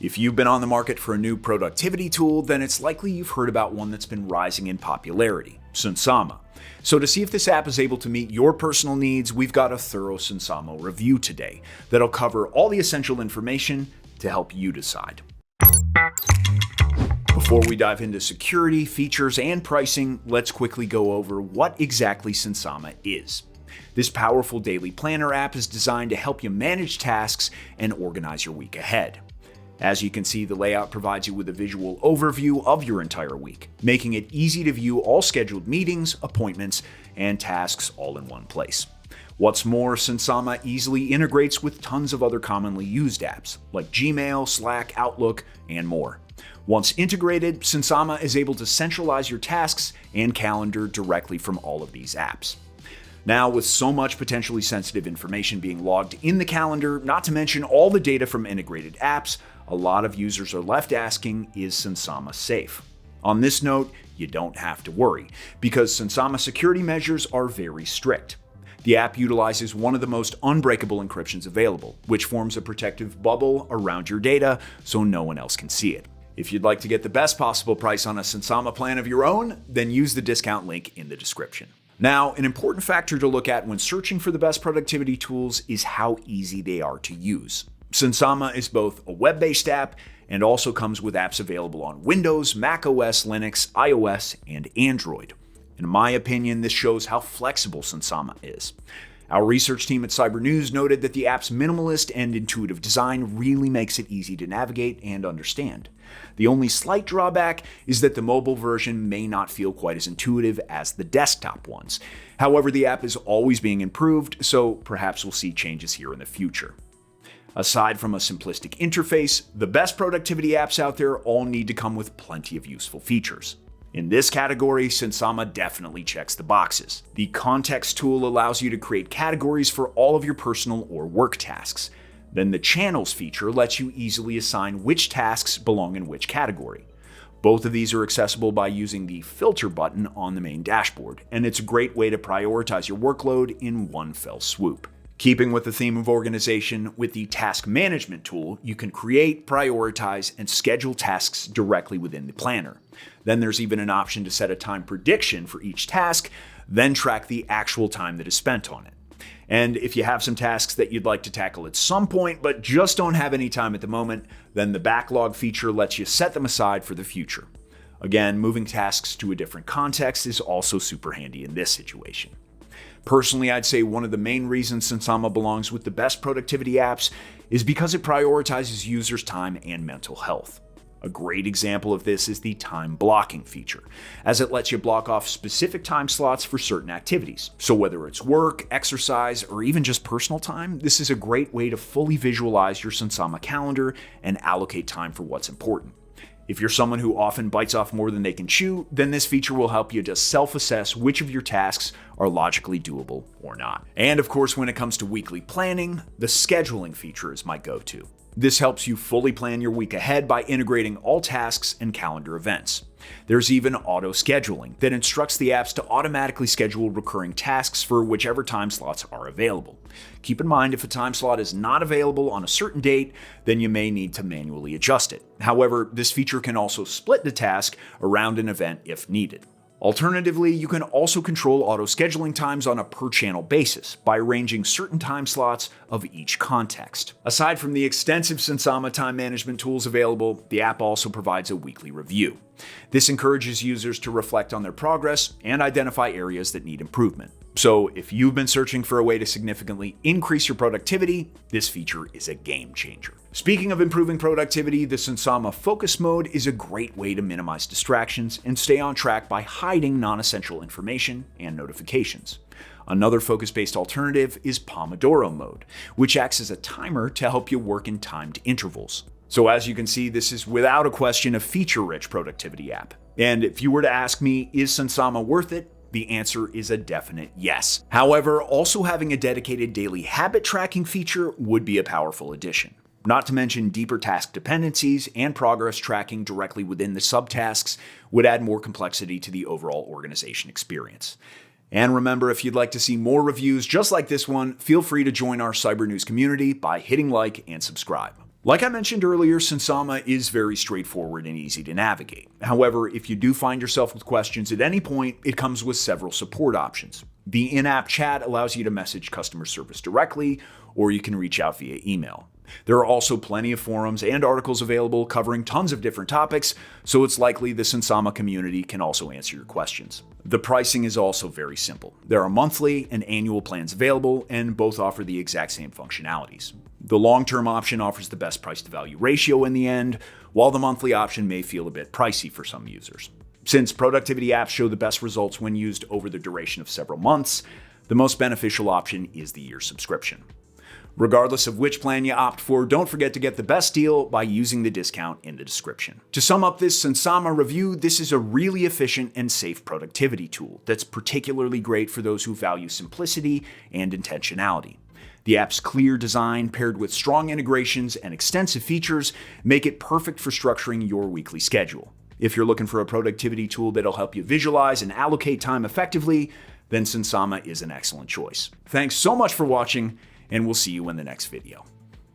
If you've been on the market for a new productivity tool, then it's likely you've heard about one that's been rising in popularity, Sunsama. So to see if this app is able to meet your personal needs, we've got a thorough Sunsama review today that'll cover all the essential information to help you decide. Before we dive into security, features, and pricing, let's quickly go over what exactly Sunsama is. This powerful daily planner app is designed to help you manage tasks and organize your week ahead. As you can see, the layout provides you with a visual overview of your entire week, making it easy to view all scheduled meetings, appointments, and tasks all in one place. What's more, Sunsama easily integrates with tons of other commonly used apps, like Gmail, Slack, Outlook, and more. Once integrated, Sunsama is able to centralize your tasks and calendar directly from all of these apps. Now, with so much potentially sensitive information being logged in the calendar, not to mention all the data from integrated apps, a lot of users are left asking, is Sunsama safe? On this note, you don't have to worry, because Sunsama security measures are very strict. The app utilizes one of the most unbreakable encryptions available, which forms a protective bubble around your data so no one else can see it. If you'd like to get the best possible price on a Sunsama plan of your own, then use the discount link in the description. Now, an important factor to look at when searching for the best productivity tools is how easy they are to use. Sunsama is both a web-based app and also comes with apps available on Windows, Mac OS, Linux, iOS, and Android. In my opinion, this shows how flexible Sunsama is. Our research team at Cybernews noted that the app's minimalist and intuitive design really makes it easy to navigate and understand. The only slight drawback is that the mobile version may not feel quite as intuitive as the desktop ones. However, the app is always being improved, so perhaps we'll see changes here in the future. Aside from a simplistic interface, the best productivity apps out there all need to come with plenty of useful features. In this category, Sunsama definitely checks the boxes. The Context tool allows you to create categories for all of your personal or work tasks. Then the Channels feature lets you easily assign which tasks belong in which category. Both of these are accessible by using the Filter button on the main dashboard, and it's a great way to prioritize your workload in one fell swoop. Keeping with the theme of organization, with the Task Management tool, you can create, prioritize, and schedule tasks directly within the planner. Then there's even an option to set a time prediction for each task, then track the actual time that is spent on it. And if you have some tasks that you'd like to tackle at some point but just don't have any time at the moment, then the Backlog feature lets you set them aside for the future. Again, moving tasks to a different context is also super handy in this situation. Personally, I'd say one of the main reasons Sunsama belongs with the best productivity apps is because it prioritizes users' time and mental health. A great example of this is the time blocking feature, as it lets you block off specific time slots for certain activities. So whether it's work, exercise, or even just personal time, this is a great way to fully visualize your Sunsama calendar and allocate time for what's important. If you're someone who often bites off more than they can chew, then this feature will help you to self-assess which of your tasks are logically doable or not. And of course, when it comes to weekly planning, the scheduling feature is my go-to. This helps you fully plan your week ahead by integrating all tasks and calendar events. There's even auto-scheduling that instructs the apps to automatically schedule recurring tasks for whichever time slots are available. Keep in mind, if a time slot is not available on a certain date, then you may need to manually adjust it. However, this feature can also split the task around an event if needed. Alternatively, you can also control auto-scheduling times on a per-channel basis by arranging certain time slots of each context. Aside from the extensive Sunsama time management tools available, the app also provides a weekly review. This encourages users to reflect on their progress and identify areas that need improvement. So if you've been searching for a way to significantly increase your productivity, this feature is a game changer. Speaking of improving productivity, the Sunsama Focus Mode is a great way to minimize distractions and stay on track by hiding non-essential information and notifications. Another focus-based alternative is Pomodoro Mode, which acts as a timer to help you work in timed intervals. So as you can see, this is without a question a feature-rich productivity app. And if you were to ask me, is Sunsama worth it? The answer is a definite yes. However, also having a dedicated daily habit tracking feature would be a powerful addition. Not to mention deeper task dependencies and progress tracking directly within the subtasks would add more complexity to the overall organization experience. And remember, if you'd like to see more reviews just like this one, feel free to join our Cybernews community by hitting like and subscribe. Like I mentioned earlier, Sunsama is very straightforward and easy to navigate. However, if you do find yourself with questions at any point, it comes with several support options. The in-app chat allows you to message customer service directly, or you can reach out via email. There are also plenty of forums and articles available covering tons of different topics, so it's likely the Sunsama community can also answer your questions. The pricing is also very simple. There are monthly and annual plans available, and both offer the exact same functionalities. The long-term option offers the best price-to-value ratio in the end, while the monthly option may feel a bit pricey for some users. Since productivity apps show the best results when used over the duration of several months, the most beneficial option is the year subscription. Regardless of which plan you opt for, don't forget to get the best deal by using the discount in the description. To sum up this Sunsama review, this is a really efficient and safe productivity tool that's particularly great for those who value simplicity and intentionality. The app's clear design, paired with strong integrations and extensive features, make it perfect for structuring your weekly schedule. If you're looking for a productivity tool that'll help you visualize and allocate time effectively, then Sunsama is an excellent choice. Thanks so much for watching, and we'll see you in the next video.